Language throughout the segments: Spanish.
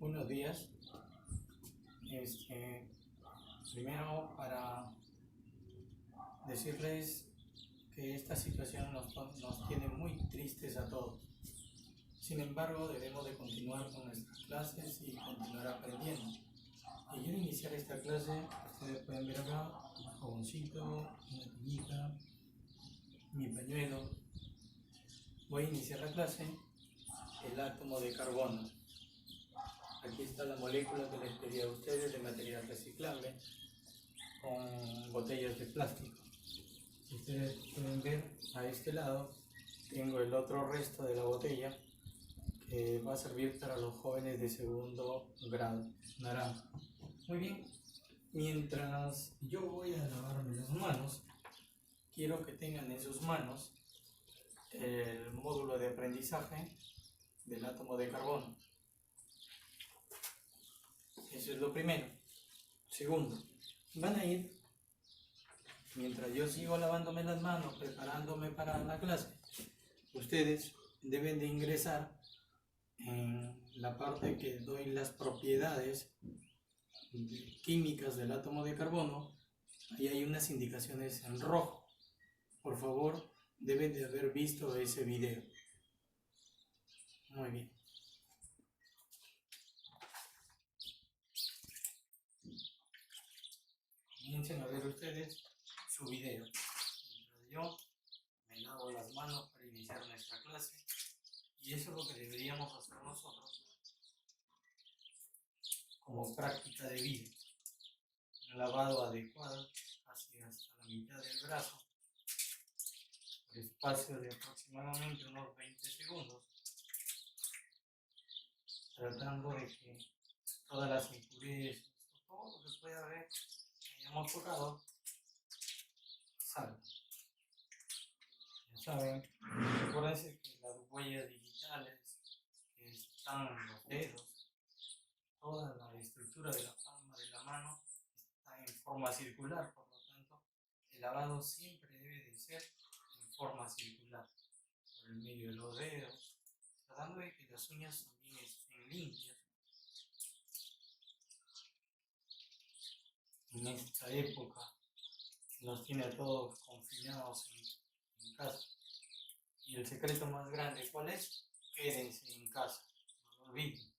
Buenos días. Primero para decirles que esta situación nos tiene muy tristes a todos. Sin embargo, debemos de continuar con nuestras clases y continuar aprendiendo. Y quiero iniciar esta clase. Ustedes pueden ver acá un jaboncito, una tijita, mi pañuelo. Voy a iniciar la clase, el átomo de carbono. Aquí está la molécula que les pedí a ustedes de material reciclable con botellas de plástico. Si ustedes pueden ver, a este lado tengo el otro resto de la botella que va a servir para los jóvenes de segundo grado, naranja. Muy bien, mientras yo voy a lavarme las manos, quiero que tengan en sus manos el módulo de aprendizaje del átomo de carbono. Eso es lo primero. Segundo, van a ir, mientras yo sigo lavándome las manos, preparándome para la clase, ustedes deben de ingresar en la parte que doy las propiedades químicas del átomo de carbono. Ahí hay unas indicaciones en rojo. Por favor, deben de haber visto ese video. Muy bien. Comiencen a ver ustedes su video. Mientras yo me lavo las manos para iniciar nuestra clase. Y eso es lo que deberíamos hacer nosotros como práctica de vida. Un lavado adecuado, casi hasta la mitad del brazo, por espacio de aproximadamente unos 20 segundos, tratando de que todas las impurezas, todo lo que pueda haber que hayamos tocado, salga. Ya saben, acuérdense que las huellas digitales que están en los dedos, toda la estructura de la palma de la mano está en forma circular, por lo tanto, el lavado siempre debe de ser en forma circular, por el medio de los dedos, tratando de que las uñas también estén limpias. En esta época nos tiene a todos confinados en casa. Y el secreto más grande, ¿cuál es? Quédense en casa, no lo olviden.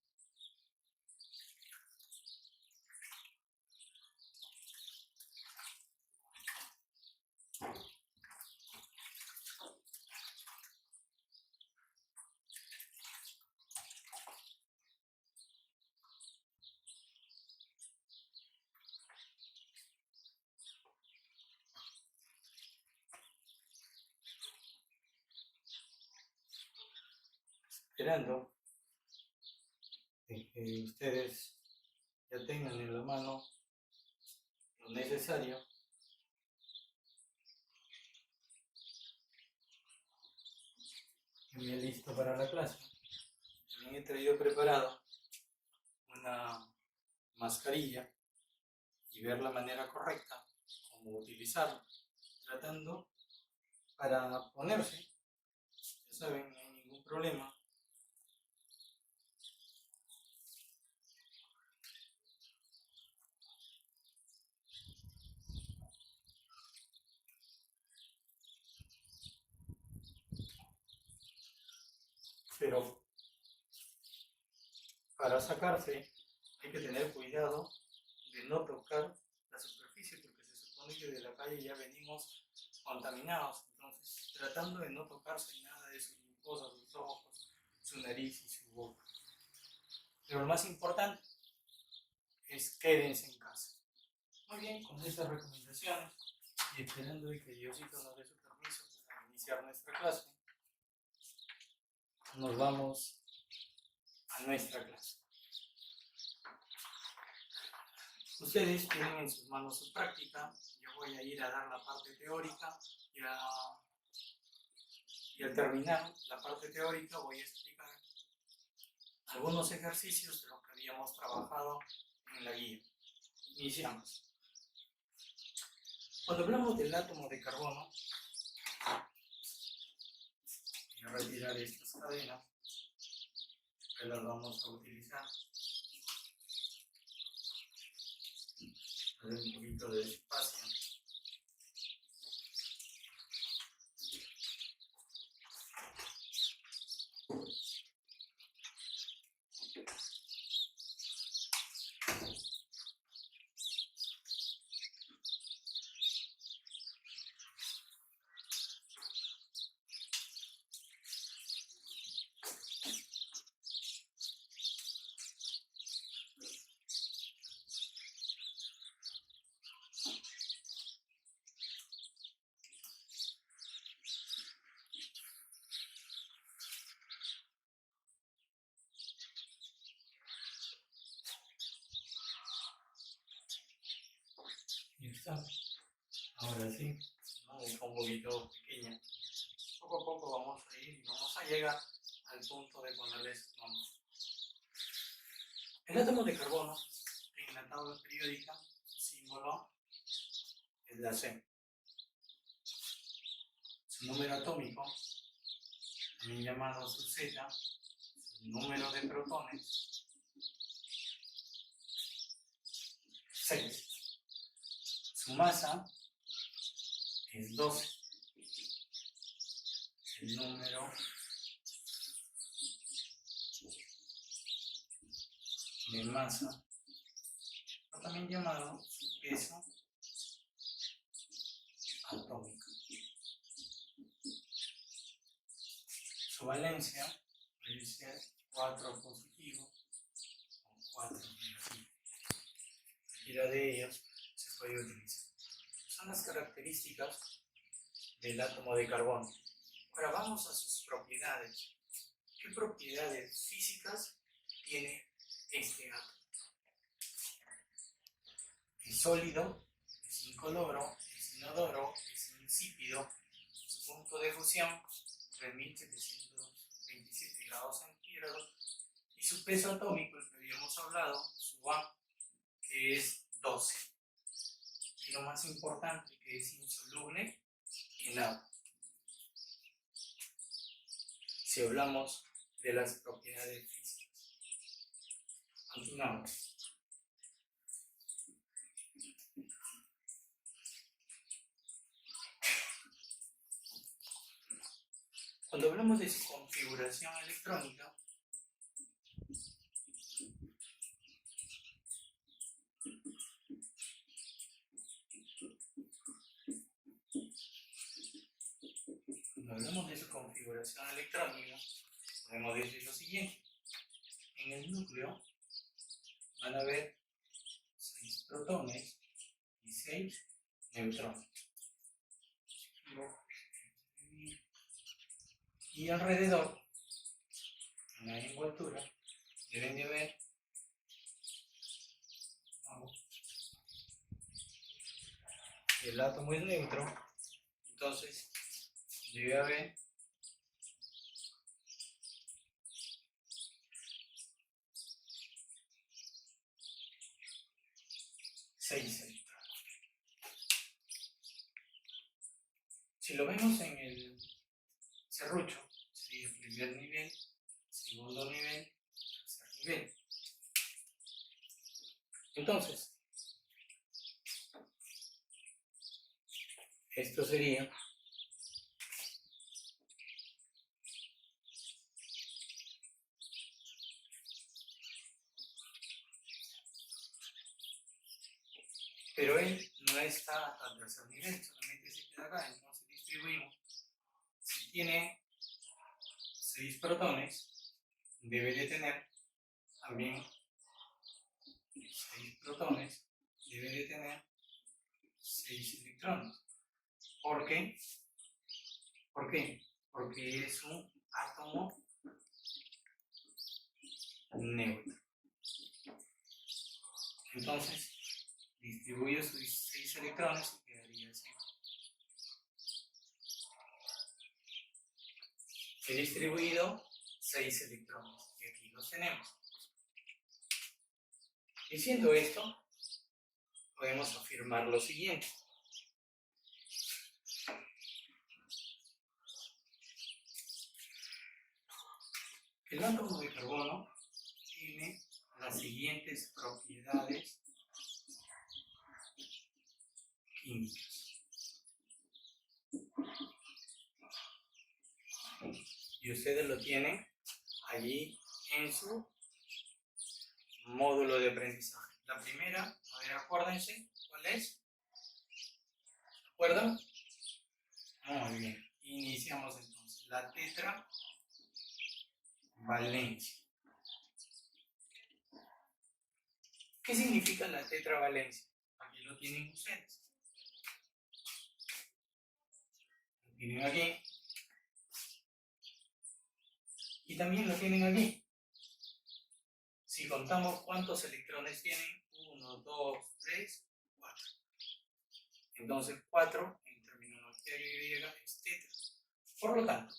Esperando de que ustedes ya tengan en la mano lo necesario. Y listo para la clase. También he traído preparado una mascarilla y ver la manera correcta cómo utilizarla, tratando para ponerse, ya saben, no hay ningún problema. Pero para sacarse hay que tener cuidado de no tocar la superficie, porque se supone que de la calle ya venimos contaminados. Entonces, tratando de no tocarse nada de sus mucosas, sus ojos, su nariz y su boca. Pero lo más importante es quédense en casa. Muy bien, con estas recomendaciones y esperando de que Diosito nos dé su permiso para iniciar nuestra clase, nos vamos a nuestra clase. Ustedes tienen en sus manos su práctica. Yo voy a ir a dar la parte teórica y al terminar la parte teórica voy a explicar algunos ejercicios de los que habíamos trabajado en la guía. Iniciamos. Cuando hablamos del átomo de carbono, voy a retirar estas cadenas que las vamos a utilizar un poquito de espacio. Y está. Ahora sí, ¿no? Un poquito pequeña. Poco a poco vamos a ir y vamos a llegar al punto de ponerles nombre. El átomo de carbono en la tabla periódica, su símbolo es la C. Su número atómico, también llamado su Z, su número de protones, 6. Su masa es 12. El número de masa, o también llamado su peso atómico. Su valencia puede ser 4 positivo o 4 negativo. Cualquiera de ellos se puede utilizar. Son las características del átomo de carbono. Ahora vamos a sus propiedades. ¿Qué propiedades físicas tiene este átomo? Es sólido, es incoloro, es inodoro, es insípido. Su punto de fusión 3727 grados centígrados. Y su peso atómico, el que habíamos hablado, su A, que es 12. Y lo más importante, que es insoluble en agua. Si hablamos de las propiedades físicas. Continuamos. Cuando hablamos de su configuración electrónica, podemos decir lo siguiente. En el núcleo van a haber 6 protones y 6 neutrones. Y alrededor, en la envoltura, deben de haber el átomo es neutro, entonces debe haber 6 electrones. Si lo vemos en el serrucho, sería primer nivel, segundo nivel, tercer nivel. Entonces, esto sería pero él no está hasta el tercer nivel, solamente se queda acá, entonces distribuimos. Si tiene 6 protones, debe de tener también 6 protones, debe de tener 6 electrones. ¿Por qué? ¿Por qué? Porque es un átomo neutro. Entonces, distribuyo sus 6 electrones y quedaría así. He distribuido 6 electrones y aquí los tenemos. Diciendo esto, podemos afirmar lo siguiente. El átomo de carbono tiene las siguientes propiedades químicas. Y ustedes lo tienen allí en su módulo de aprendizaje. La primera, a ver, acuérdense, ¿cuál es? ¿Se acuerdan? Muy bien. Iniciamos entonces. La tetravalencia. ¿Qué significa la tetravalencia? Aquí lo tienen ustedes. Lo tienen aquí. Y también lo tienen aquí. Si contamos cuántos electrones tienen, 1, 2, 3, 4. Entonces 4 en terminología griega es tetra. Por lo tanto,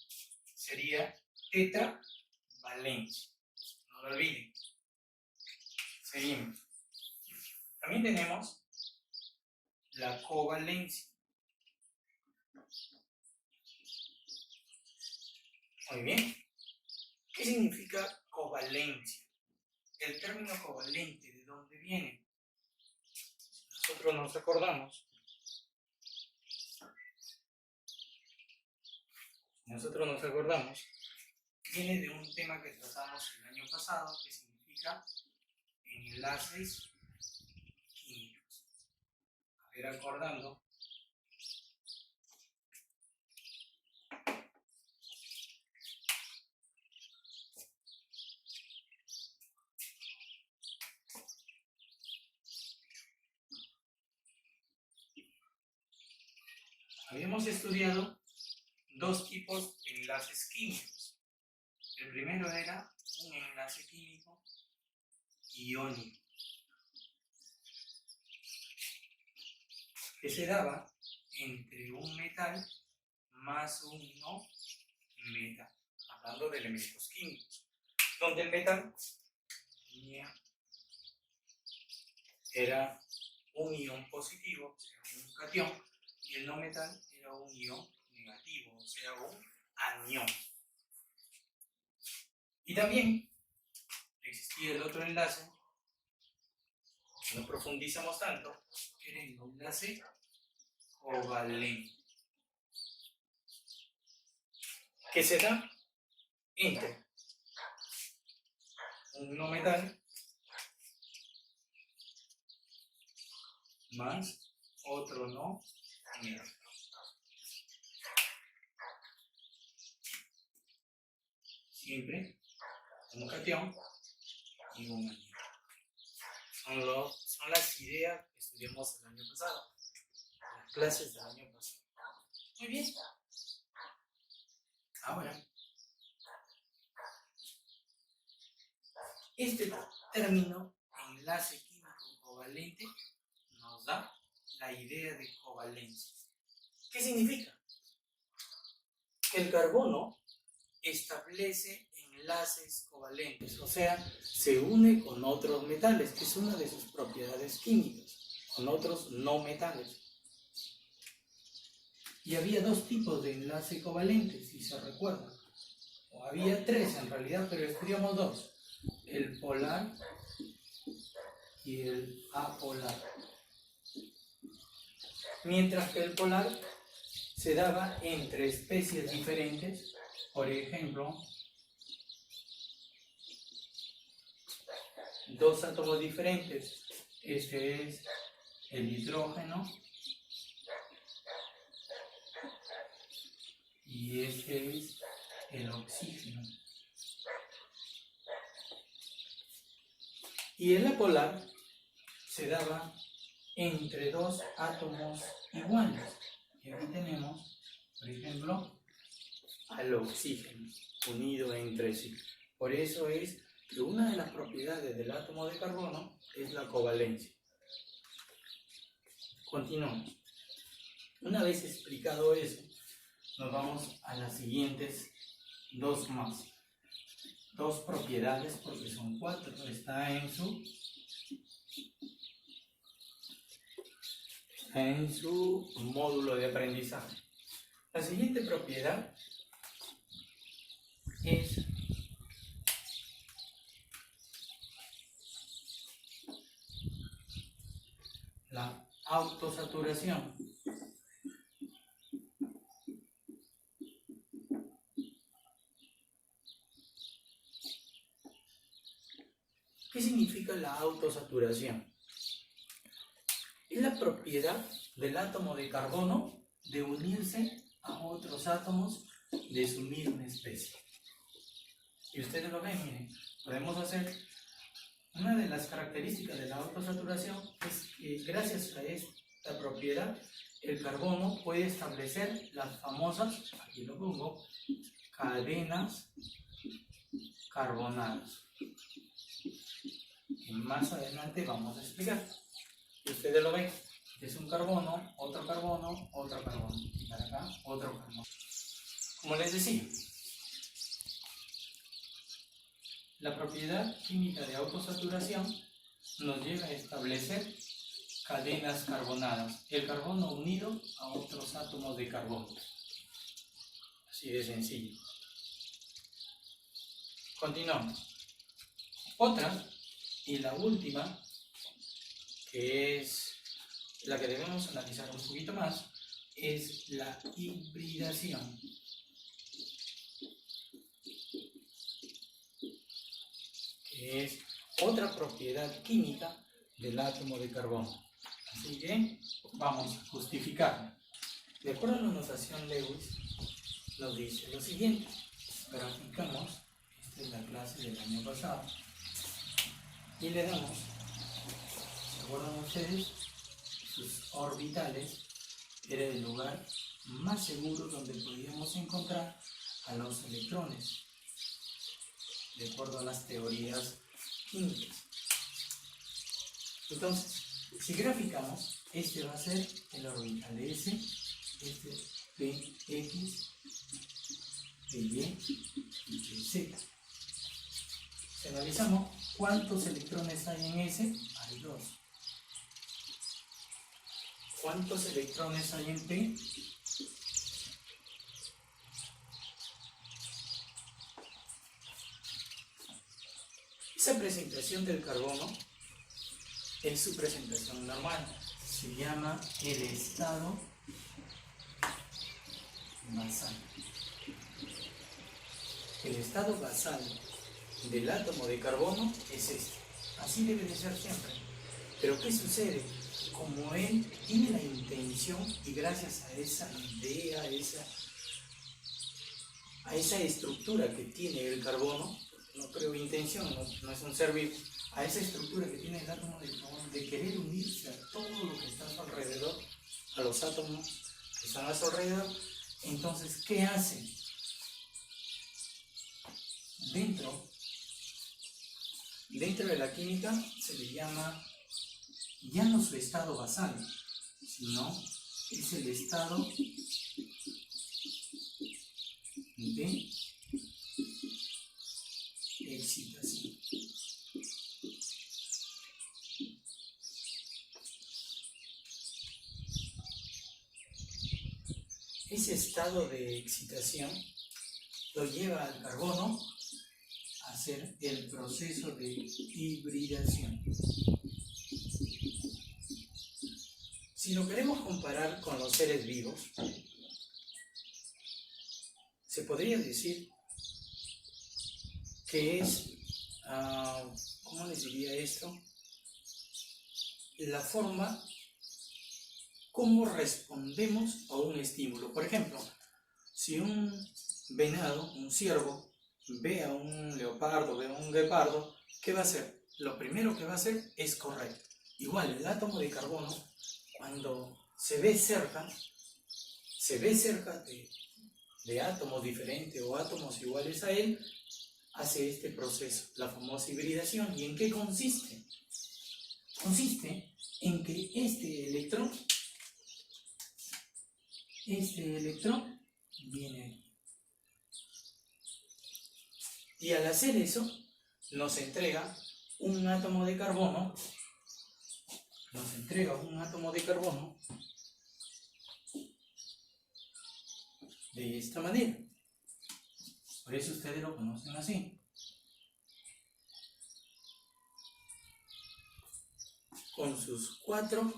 sería tetravalencia. No lo olviden. Seguimos. También tenemos la covalencia. Muy bien. ¿Qué significa covalencia? El término covalente, ¿de dónde viene? Nosotros nos acordamos. Viene de un tema que tratamos el año pasado, que significa enlaces químicos. A ver, acordando. Habíamos estudiado dos tipos de enlaces químicos. El primero era un enlace químico iónico, que se daba entre un metal más un no metal, hablando de elementos químicos, donde el metal era un ion positivo, o sea, un catión, y el no metal era un ion negativo, o sea, un anión. Y también existía el otro enlace, no profundizamos tanto, que era el enlace covalente, que se da entre un no metal más otro no metal. Siempre un catión y un anión. Son las ideas que estudiamos el año pasado, las clases del año pasado. Muy bien. Ahora, este término, enlace químico covalente, nos da la idea de covalencia. ¿Qué significa? Que el carbono establece enlaces covalentes, o sea, se une con otros metales, que es una de sus propiedades químicas, con otros no metales. Y había dos tipos de enlace covalente, si se recuerdan. O había tres en realidad, pero estudiamos dos. El polar y el apolar. Mientras que el polar se daba entre especies diferentes, por ejemplo, dos átomos diferentes. Este es el hidrógeno y este es el oxígeno. Y el apolar se daba entre dos átomos iguales. Y aquí tenemos, por ejemplo, al oxígeno unido entre sí. Por eso es que una de las propiedades del átomo de carbono es la covalencia. Continuamos. Una vez explicado eso, nos vamos a las siguientes dos más. Dos propiedades, porque son cuatro. Está en su módulo de aprendizaje. La siguiente propiedad es la autosaturación. ¿Qué significa la autosaturación? Es la propiedad del átomo de carbono de unirse a otros átomos, de sumir una especie. Y ustedes lo ven, miren, podemos hacer, una de las características de la autosaturación es que gracias a esta propiedad, el carbono puede establecer las famosas, aquí lo pongo, cadenas carbonadas. Y más adelante vamos a explicar. Y ustedes lo ven, es un carbono, otro carbono, otro carbono. Y para acá, otro carbono. Como les decía, la propiedad química de autosaturación nos lleva a establecer cadenas carbonadas, el carbono unido a otros átomos de carbono. Así de sencillo. Continuamos. Otra, y la última, que es la que debemos analizar un poquito más, es la hibridación. Que es otra propiedad química del átomo de carbono. Así que vamos a justificarla. De acuerdo a la notación Lewis, nos dice lo siguiente. Graficamos, esta es la clase del año pasado, y le damos, ¿se acuerdan ustedes? Sus orbitales era el lugar más seguro donde podíamos encontrar a los electrones, de acuerdo a las teorías químicas. Entonces, si graficamos, este va a ser el orbital S, este PX, PY y PZ. Si analizamos cuántos electrones hay en S, hay 2. ¿Cuántos electrones hay en P? Esa presentación del carbono es su presentación normal. Se llama el estado basal. El estado basal del átomo de carbono es este. Así debe de ser siempre. Pero ¿qué sucede? Como él tiene la intención, y gracias a esa idea, a esa estructura que tiene el carbono, no creo intención, no es un ser vivo, a esa estructura que tiene el átomo de carbono de querer unirse a todo lo que está a su alrededor, a los átomos que están a su alrededor, entonces, ¿qué hace? Dentro de la química se le llama ya no su estado basal, sino es el estado de excitación. Ese estado de excitación lo lleva al carbono a hacer el proceso de hibridación. Si lo queremos comparar con los seres vivos, se podría decir que es, ¿cómo les diría esto? La forma como respondemos a un estímulo. Por ejemplo, si un venado, un ciervo, ve a un leopardo, ve a un guepardo, ¿qué va a hacer? Lo primero que va a hacer es correr. Igual, el átomo de carbono, cuando se ve cerca de átomos diferentes o átomos iguales a él, hace este proceso, la famosa hibridación. ¿Y en qué consiste? Consiste en que este electrón viene aquí. Y al hacer eso, nos entrega un átomo de carbono, de esta manera. Por eso ustedes lo conocen así. Con sus 4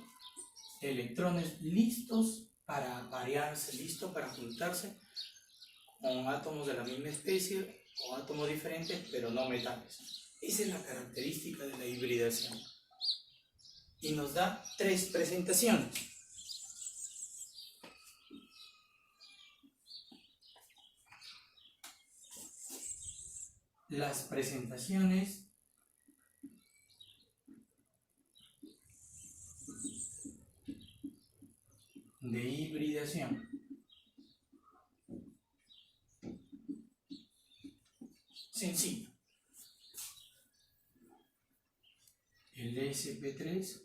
electrones listos para aparearse, listos para juntarse con átomos de la misma especie o átomos diferentes, pero no metales. Esa es la característica de la hibridación. Y nos da 3 presentaciones. Las presentaciones de hibridación. Sencillo. El sp3,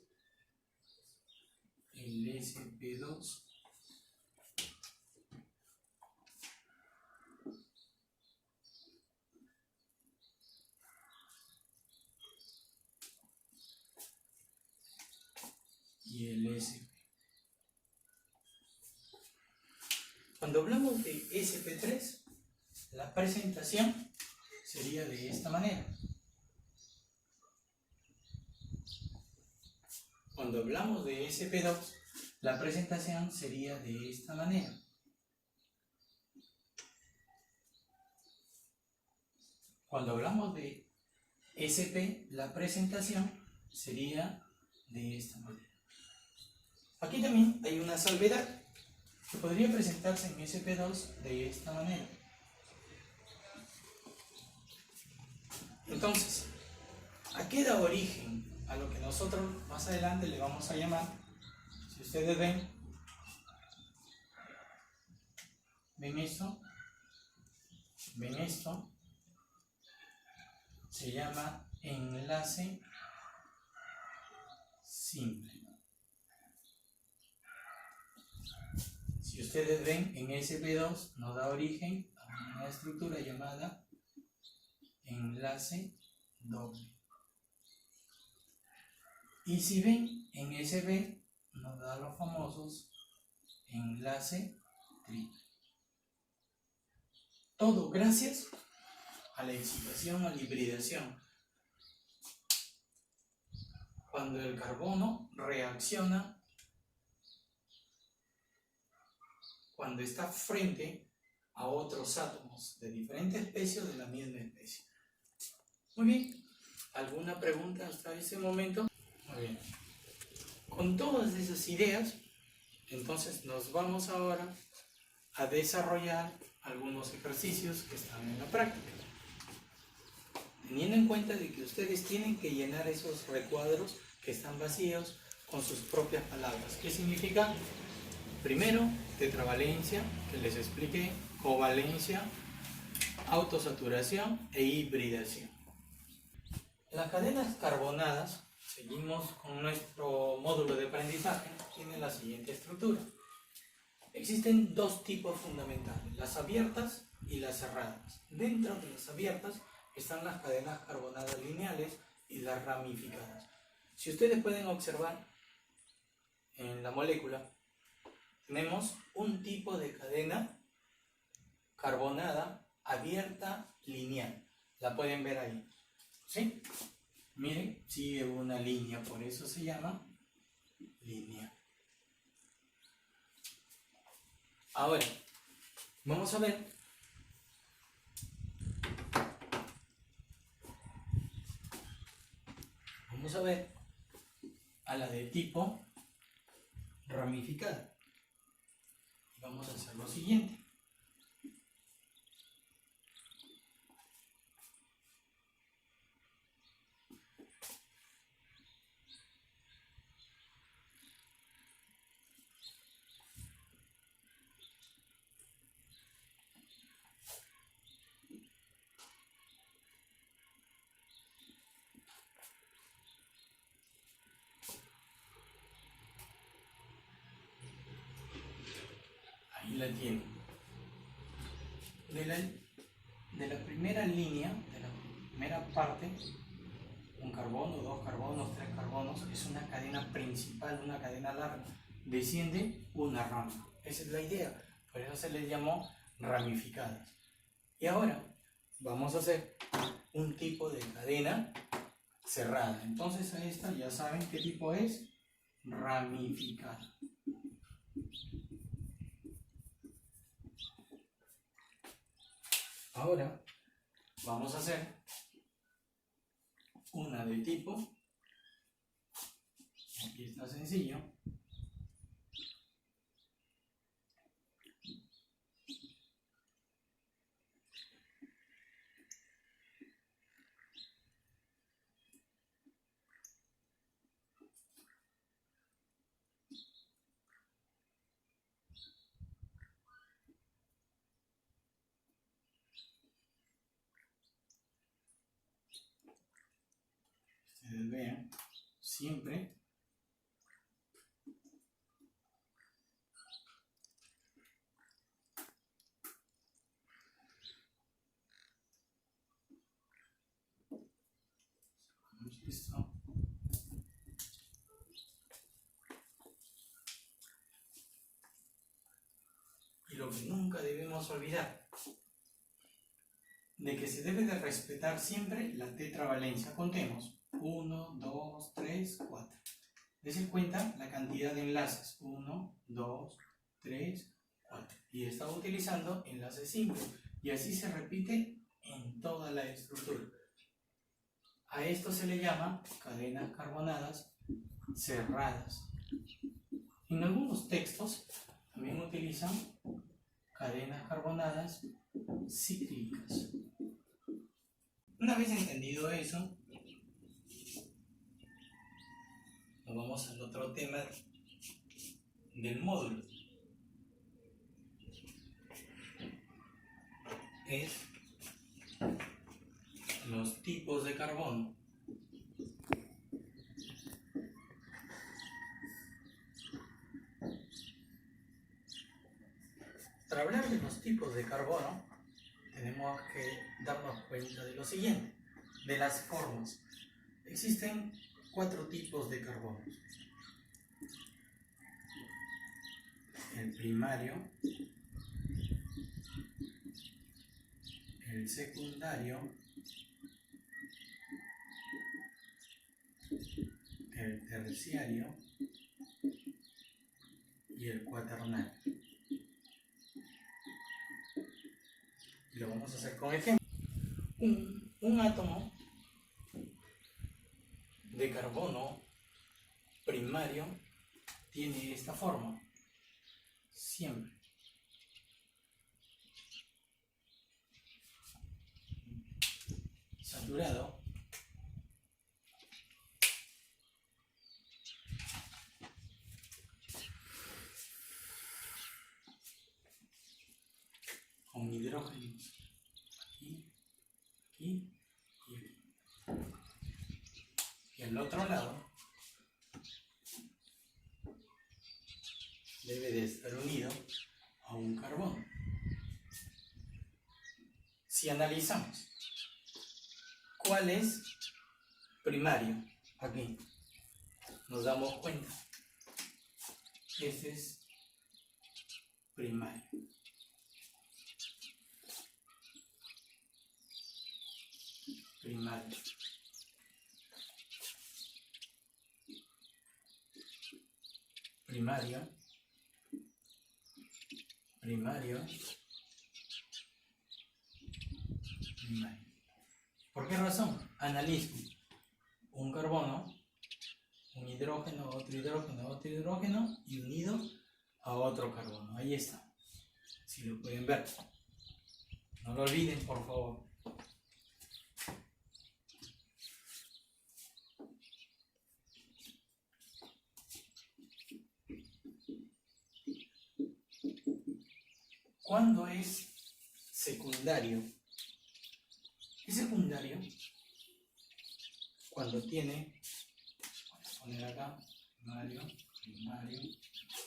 el sp2, y el sp. Cuando hablamos de sp3, la presentación sería de esta manera. Cuando hablamos de sp2, la presentación sería de esta manera. Cuando hablamos de sp, la presentación sería de esta manera. Aquí también hay una salvedad que podría presentarse en sp2 de esta manera. Entonces, ¿a qué da origen? A lo que nosotros más adelante le vamos a llamar, si ustedes ven esto, se llama enlace simple. Si ustedes ven, en sp2 nos da origen a una estructura llamada enlace doble. Y si ven, en sp nos da los famosos enlace triple. Todo gracias a la excitación, a la hibridación. Cuando el carbono reacciona, cuando está frente a otros átomos de diferentes especies o de la misma especie. Muy bien, ¿alguna pregunta hasta ese momento? Muy bien. Con todas esas ideas, entonces nos vamos ahora a desarrollar algunos ejercicios que están en la práctica. Teniendo en cuenta de que ustedes tienen que llenar esos recuadros que están vacíos con sus propias palabras. ¿Qué significa? Primero, tetravalencia, que les expliqué, covalencia, autosaturación e hibridación. Las cadenas carbonadas, seguimos con nuestro módulo de aprendizaje, tienen la siguiente estructura. Existen 2 tipos fundamentales, las abiertas y las cerradas. Dentro de las abiertas están las cadenas carbonadas lineales y las ramificadas. Si ustedes pueden observar en la molécula, tenemos un tipo de cadena carbonada abierta lineal. La pueden ver ahí. ¿Sí? Miren, sigue una línea, por eso se llama lineal. Ahora, vamos a ver a la de tipo ramificada. Vamos a hacer lo siguiente. Ahí la tienen. De la primera línea, de la primera parte, un carbono, 2 carbonos, 3 carbonos, es una cadena principal, una cadena larga. Desciende una rama. Esa es la idea. Por eso se les llamó ramificadas. Y ahora vamos a hacer un tipo de cadena cerrada. Entonces a esta ya saben qué tipo es. ramificada. Ahora vamos a hacer una de tipo, aquí está sencillo, ustedes vean, siempre esto. Y lo que nunca debemos olvidar, de que se debe de respetar siempre la tetravalencia. Contemos, 1, 2, 3, 4. Dese cuenta la cantidad de enlaces, 1, 2, 3, 4. Y estaba utilizando enlaces simples. Y así se repite en toda la estructura. A esto se le llama cadenas carbonadas cerradas. En algunos textos también utilizan cadenas carbonadas cíclicas. Una vez entendido eso, nos vamos al otro tema del módulo. Es los tipos de carbono. Para hablar de los tipos de carbono, tenemos que darnos cuenta de lo siguiente, de las formas. Existen 4 tipos de carbono. El primario, el secundario, el terciario y el cuaternario. Y lo vamos a hacer con ejemplo. Un átomo de carbono primario tiene esta forma, siempre. Saturado, con hidrógeno aquí, aquí y aquí. Y al otro lado debe de estar unido a un carbono. Si analizamos, ¿cuál es primario? Aquí nos damos cuenta. Este es primario. Primario. Primario. Primario. Primario. ¿Por qué razón? Analizo un carbono, un hidrógeno, otro hidrógeno, otro hidrógeno y unido a otro carbono. Ahí está. Si lo pueden ver. No lo olviden, por favor. ¿Cuándo es secundario? Es secundario cuando tiene, voy a poner acá, primario, primario,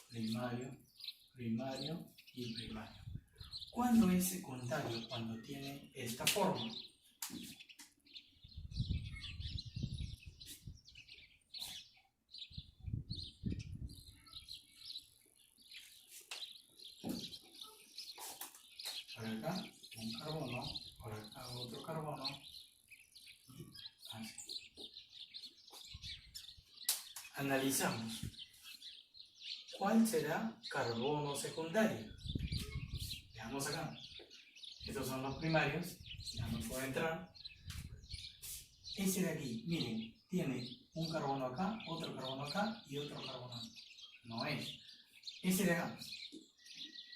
primario, primario y primario. ¿Cuándo es secundario? Cuando tiene esta forma. Por acá un carbono, por acá otro carbono, y así. Analizamos. ¿Cuál será carbono secundario? Veamos acá. Estos son los primarios. Ya no puedo entrar. Ese de aquí, miren, tiene un carbono acá, otro carbono acá y otro carbono acá. No es. Ese de acá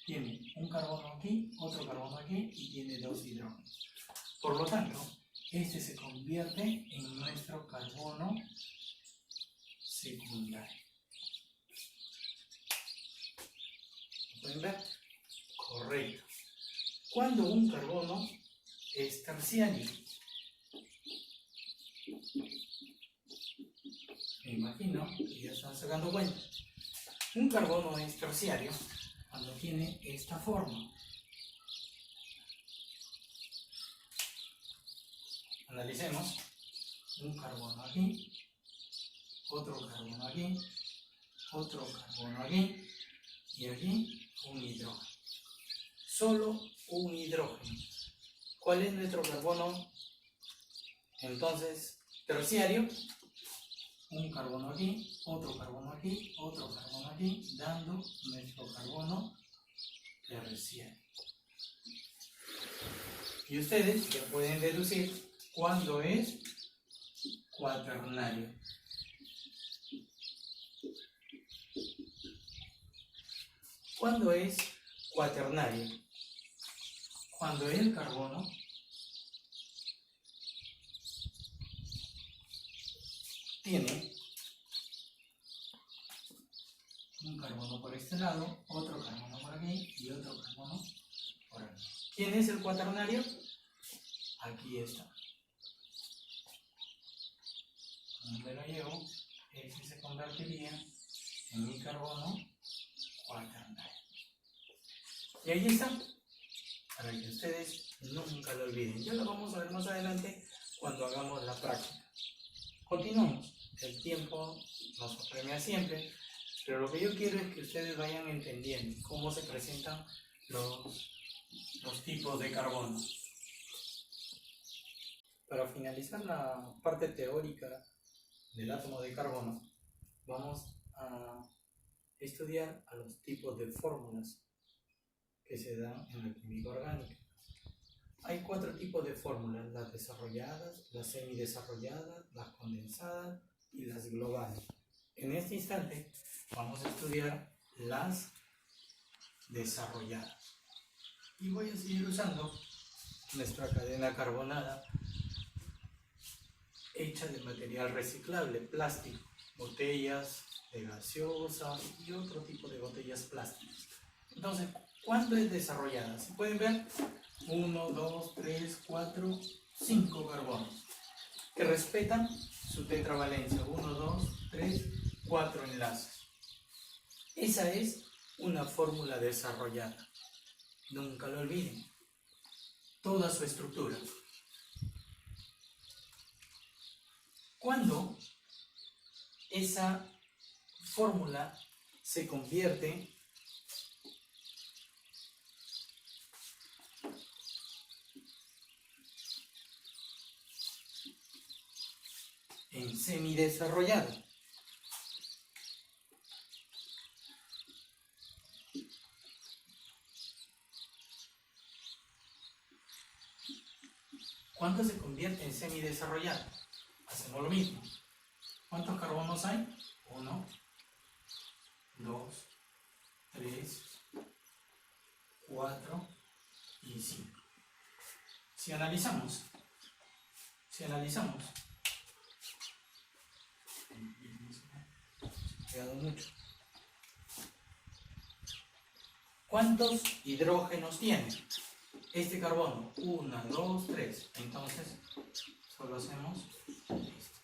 tiene un carbono aquí, otro carbono aquí y tiene 2 hidrógenos. Por lo tanto, este se convierte en nuestro carbono secundario. ¿Lo pueden ver? Correcto. Cuando un carbono es terciario, me imagino que ya están sacando cuenta. Un carbono es terciario cuando tiene esta forma. Analicemos. Un carbono aquí, otro carbono aquí, otro carbono aquí y aquí un hidrógeno. Solo un hidrógeno. ¿Cuál es nuestro carbono? Entonces, terciario. Un carbono aquí, otro carbono aquí, otro carbono aquí, dando nuestro carbono terciario. Y ustedes ya pueden deducir cuándo es cuaternario. ¿Cuándo es cuaternario? Cuando el carbono tiene un carbono por este lado, otro carbono por aquí y otro carbono por aquí. ¿Quién es el cuaternario? Aquí está. ¿Dónde lo llevo? Ese se convertiría en mi carbono cuaternario. Y ahí está, para que ustedes nunca lo olviden. Ya lo vamos a ver más adelante cuando hagamos la práctica. Continuamos. El tiempo nos apremia siempre, pero lo que yo quiero es que ustedes vayan entendiendo cómo se presentan los tipos de carbono. Para finalizar la parte teórica del átomo de carbono, vamos a estudiar a los tipos de fórmulas que se dan en la química orgánica. Hay 4 tipos de fórmulas: las desarrolladas, las semidesarrolladas, las condensadas y las globales. En este instante vamos a estudiar las desarrolladas. Y voy a seguir usando nuestra cadena carbonada hecha de material reciclable, plástico, botellas de gaseosa y otro tipo de botellas plásticas. Entonces, ¿cuánto es desarrollada? Si pueden ver, 1, 2, 3, 4, 5 carbonos que respetan su tetravalencia. 1, 2, 3, 4 enlaces. Esa es una fórmula desarrollada. Nunca lo olviden. Toda su estructura. Cuando esa fórmula se convierte en semidesarrollado, ¿cuándo se convierte en semidesarrollado? Hacemos lo mismo. ¿Cuántos carbonos hay? 1, 2, 3, 4 y 5. Si analizamos, ¿cuántos hidrógenos tiene este carbono? 1, 2, 3. Entonces, solo hacemos esto.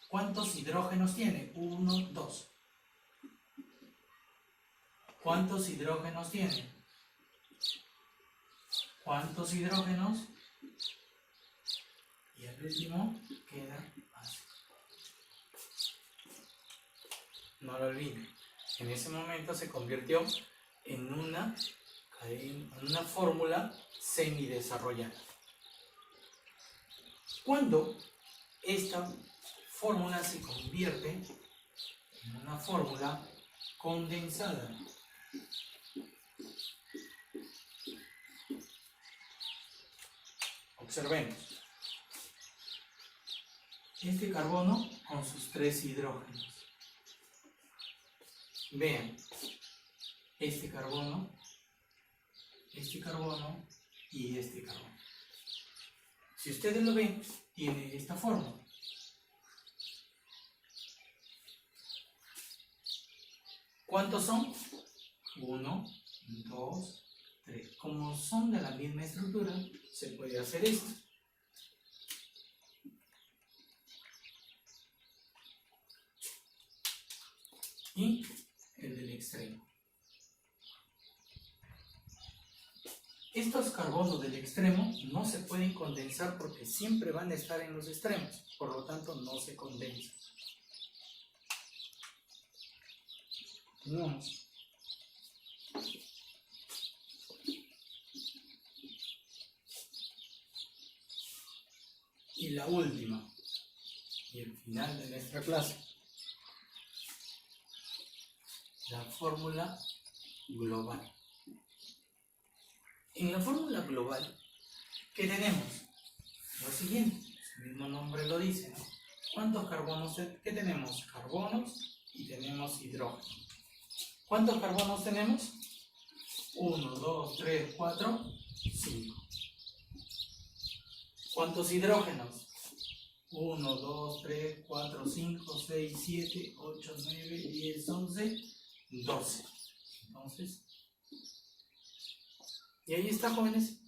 ¿Cuántos hidrógenos tiene? 1, 2. ¿Cuántos hidrógenos tiene? ¿Cuántos hidrógenos? Y el último queda así. No lo olviden. En ese momento se convirtió en una fórmula semidesarrollada. Cuando esta fórmula se convierte en una fórmula condensada. Observemos. Este carbono con sus 3 hidrógenos. Vean, este carbono y este carbono. Si ustedes lo ven, tiene esta forma. ¿Cuántos son? 1, 2, 3. Como son de la misma estructura, se puede hacer esto. Y el del extremo. Estos carbonos del extremo no se pueden condensar porque siempre van a estar en los extremos, por lo tanto no se condensan. Continuamos. Y la última, y el final de nuestra clase, la fórmula global. En la fórmula global, ¿qué tenemos? Lo siguiente, su mismo nombre lo dice, ¿no? ¿Cuántos carbonos? ¿Qué tenemos? Carbonos y tenemos hidrógeno. ¿Cuántos carbonos tenemos? 1, 2, 3, 4, 5. ¿Cuántos hidrógenos? 1, 2, 3, 4, 5, 6, 7, 8, 9, 10, 11, 12. Entonces, y ahí está, jóvenes,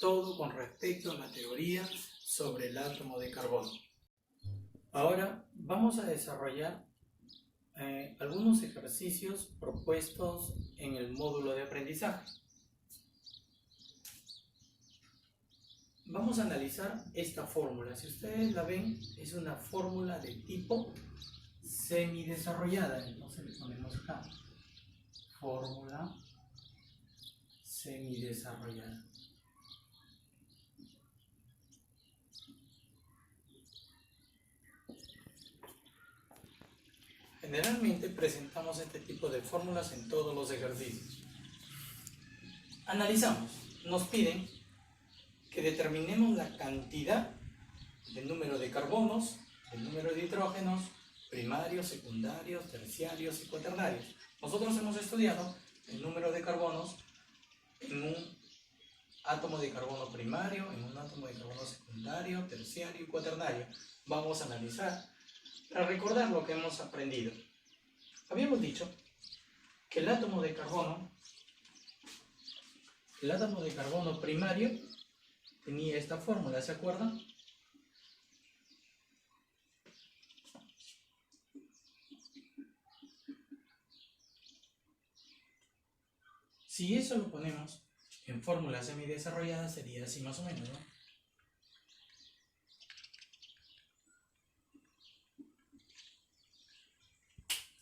todo con respecto a la teoría sobre el átomo de carbono. Ahora vamos a desarrollar algunos ejercicios propuestos en el módulo de aprendizaje. Vamos a analizar esta fórmula. Si ustedes la ven, es una fórmula de tipo semidesarrollada. Entonces le ponemos acá, fórmula semidesarrollada. Generalmente presentamos este tipo de fórmulas en todos los ejercicios. Analizamos. Nos piden que determinemos la cantidad del número de carbonos, el número de hidrógenos, primarios, secundarios, terciarios y cuaternarios. Nosotros hemos estudiado el número de carbonos en un átomo de carbono primario, en un átomo de carbono secundario, terciario y cuaternario. Vamos a analizar para recordar lo que hemos aprendido. Habíamos dicho que el átomo de carbono primario tenía esta fórmula, ¿se acuerdan? Si eso lo ponemos en fórmula semidesarrollada sería así más o menos, ¿no?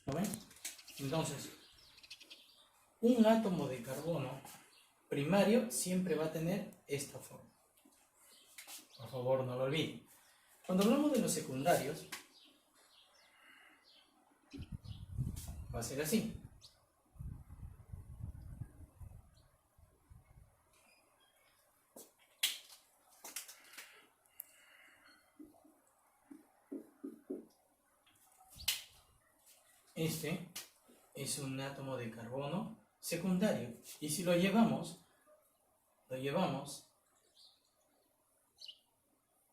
¿Lo ven? Entonces, un átomo de carbono primario siempre va a tener esta forma. Por favor, no lo olviden. Cuando hablamos de los secundarios, va a ser así. Este es un átomo de carbono secundario. Y si lo llevamos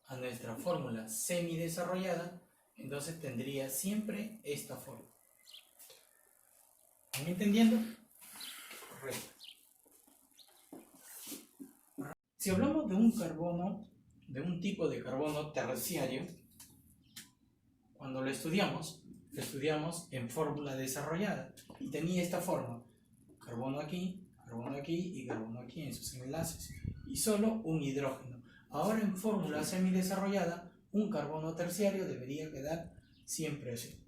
a nuestra fórmula semidesarrollada, entonces tendría siempre esta forma. ¿Están entendiendo? Correcto. Si hablamos de un carbono, de un tipo de carbono terciario, cuando lo estudiamos en fórmula desarrollada y tenía esta forma: carbono aquí y carbono aquí en sus enlaces y solo un hidrógeno. Ahora en fórmula semidesarrollada, un carbono terciario debería quedar siempre así,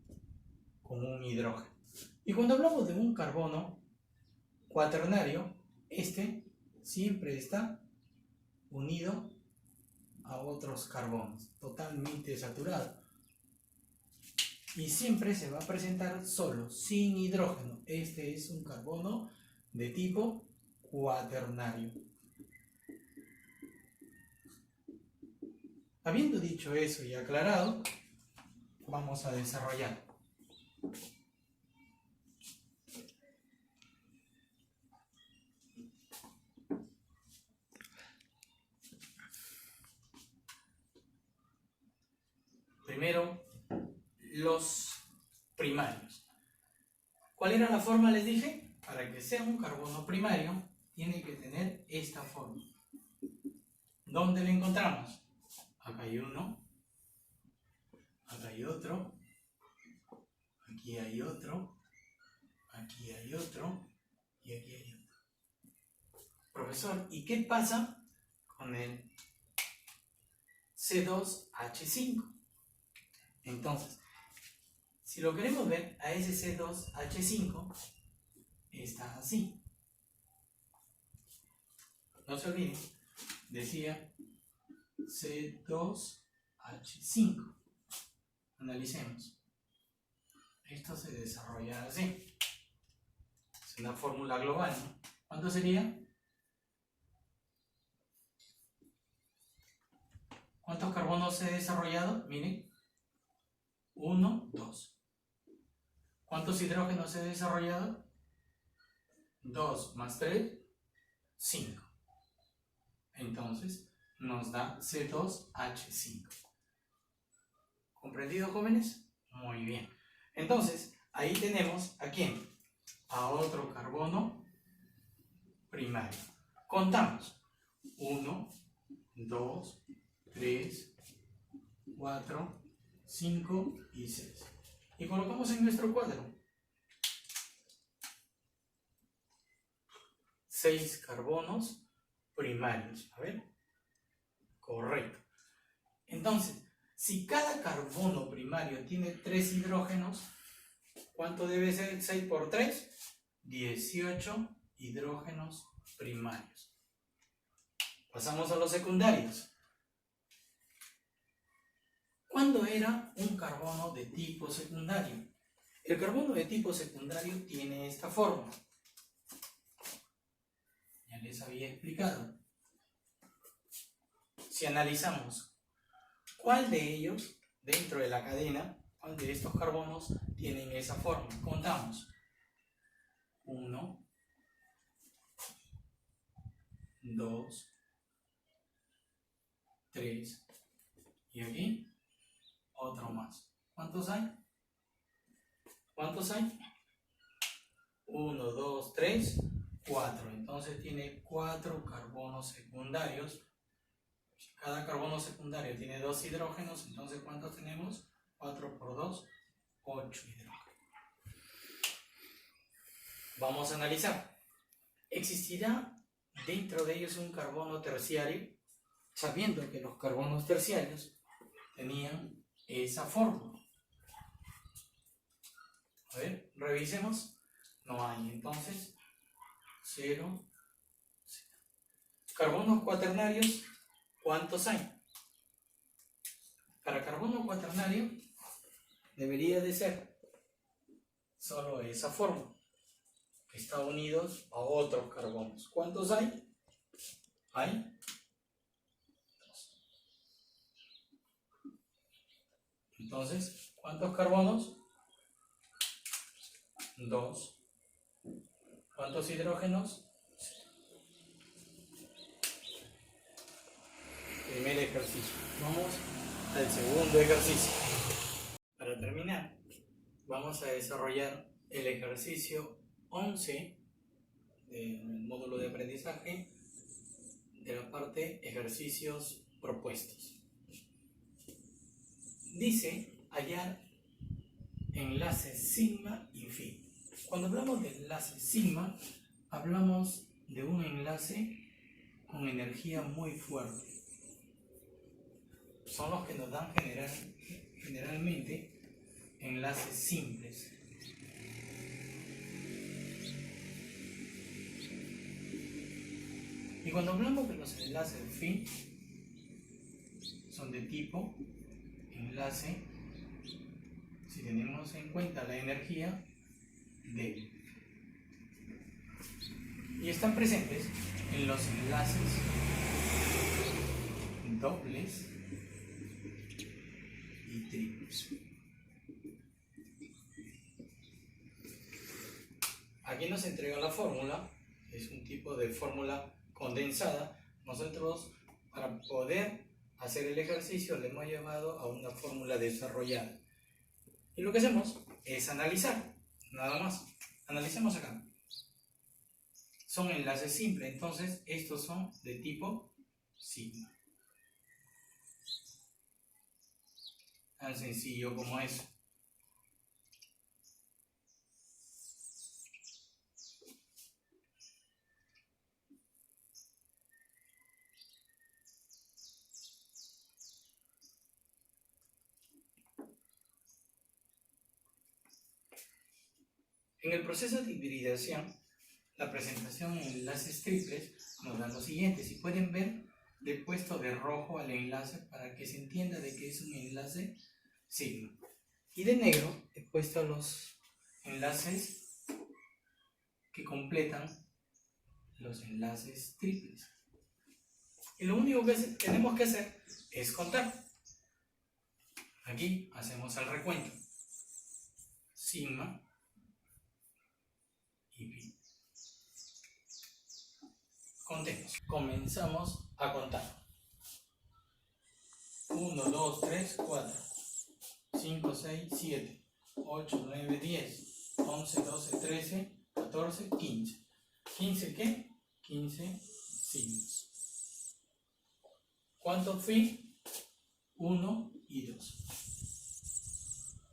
con un hidrógeno. Y cuando hablamos de un carbono cuaternario, este siempre está unido a otros carbonos, totalmente saturado. y siempre se va a presentar solo, sin hidrógeno. Este es un carbono de tipo cuaternario. Habiendo dicho eso y aclarado, vamos a desarrollar. Primero, los primarios. ¿Cuál era la forma? Les dije, para que sea un carbono primario, tiene que tener esta forma. ¿Dónde lo encontramos? Acá hay uno, acá hay otro, aquí hay otro, aquí hay otro y aquí hay otro. Profesor, ¿y qué pasa con el C2H5? Entonces, si lo queremos ver, a ese C2H5 está así. No se olviden, decía C2H5. Analicemos. Esto se desarrolla así. Es una fórmula global, ¿no? ¿Cuánto sería? ¿Cuántos carbonos he desarrollado? Miren. 1, 2. ¿Cuántos hidrógenos he desarrollado? 2 más 3, 5. Entonces, nos da C2H5. ¿Comprendido, jóvenes? Muy bien. Entonces, ahí tenemos ¿a quién? A otro carbono primario. Contamos. 1, 2, 3, 4, 5 y 6. Y colocamos en nuestro cuadro 6 carbonos primarios. A ver. Correcto. Entonces, si cada carbono primario tiene 3 hidrógenos, ¿cuánto debe ser 6 por 3? 18 hidrógenos primarios. Pasamos a los secundarios. ¿Cuándo era un carbono de tipo secundario? El carbono de tipo secundario tiene esta forma. Ya les había explicado. Si analizamos cuál de ellos, dentro de la cadena, cuál de estos carbonos tienen esa forma, contamos. 1, 2, 3, y aquí otro más. ¿Cuántos hay? ¿Cuántos hay? 1, 2, 3, 4. Entonces tiene 4 carbonos secundarios. Si cada carbono secundario tiene 2 hidrógenos, entonces ¿cuántos tenemos? 4 por 2, 8 hidrógenos. Vamos a analizar. ¿Existirá dentro de ellos un carbono terciario? Sabiendo que los carbonos terciarios tenían esa forma. A ver, revisemos. No hay, entonces 0, 0. Carbonos cuaternarios, ¿cuántos hay? Para carbono cuaternario debería de ser solo esa forma, que está unidos a otros carbonos. ¿Cuántos hay? Hay 2. Entonces, ¿cuántos carbonos? 2. ¿Cuántos hidrógenos? Primer ejercicio. Vamos al segundo ejercicio. Para terminar, vamos a desarrollar el ejercicio 11 del módulo de aprendizaje de la parte ejercicios propuestos. Dice hallar enlaces sigma y phi. Cuando hablamos de enlace sigma, hablamos de un enlace con energía muy fuerte. Son los que nos dan generalmente enlaces simples. Y cuando hablamos de los enlaces phi, son de tipo enlace tenemos en cuenta la energía débil. Y están presentes en los enlaces dobles y triples. Aquí nos entrega la fórmula, es un tipo de fórmula condensada. Nosotros, para poder hacer el ejercicio, le hemos llevado a una fórmula desarrollada. Y lo que hacemos es analizar, nada más. Analicemos acá. Son enlaces simples, entonces estos son de tipo sigma. Tan sencillo como eso. En el proceso de hibridación, la presentación en enlaces triples nos da lo siguiente. Si pueden ver, le he puesto de rojo al enlace para que se entienda de que es un enlace sigma. Y de negro he puesto los enlaces que completan los enlaces triples. Y lo único que tenemos que hacer es contar. Aquí hacemos el recuento. Sigma y pi. Contemos. Comenzamos a contar. 1, 2, 3, 4, 5, 6, 7, 8, 9, 10, 11, 12, 13, 14, 15. ¿15 qué? 15 sigmas. ¿Cuántos fi? 1 y 2.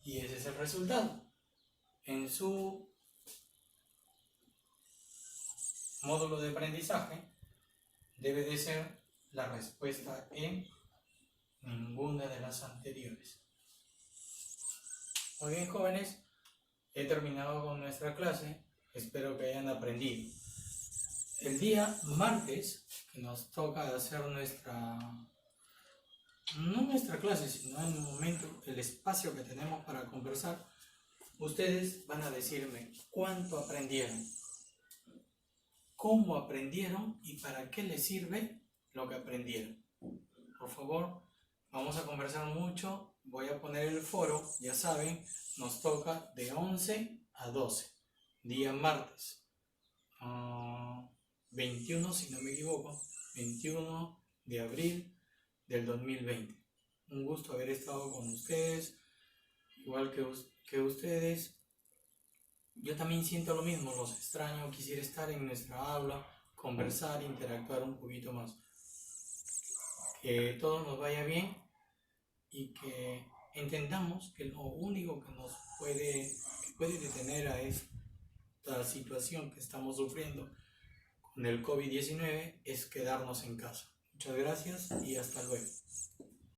Y ese es el resultado. En su módulo de aprendizaje debe de ser la respuesta en ninguna de las anteriores. Muy bien, jóvenes, he terminado con nuestra clase. Espero que hayan aprendido. El día martes, que nos toca hacer no nuestra clase, sino en un momento, el espacio que tenemos para conversar, ustedes van a decirme cuánto aprendieron, cómo aprendieron y para qué les sirve lo que aprendieron. Por favor, vamos a conversar mucho. Voy a poner el foro, ya saben, nos toca de 11 a 12, día martes. 21, si no me equivoco, 21 de abril del 2020. Un gusto haber estado con ustedes, igual que ustedes. Yo también siento lo mismo, los extraño, quisiera estar en nuestra aula, conversar, interactuar un poquito más. Que todo nos vaya bien y que entendamos que lo único que nos puede detener a esta situación que estamos sufriendo con el COVID-19 es quedarnos en casa. Muchas gracias y hasta luego.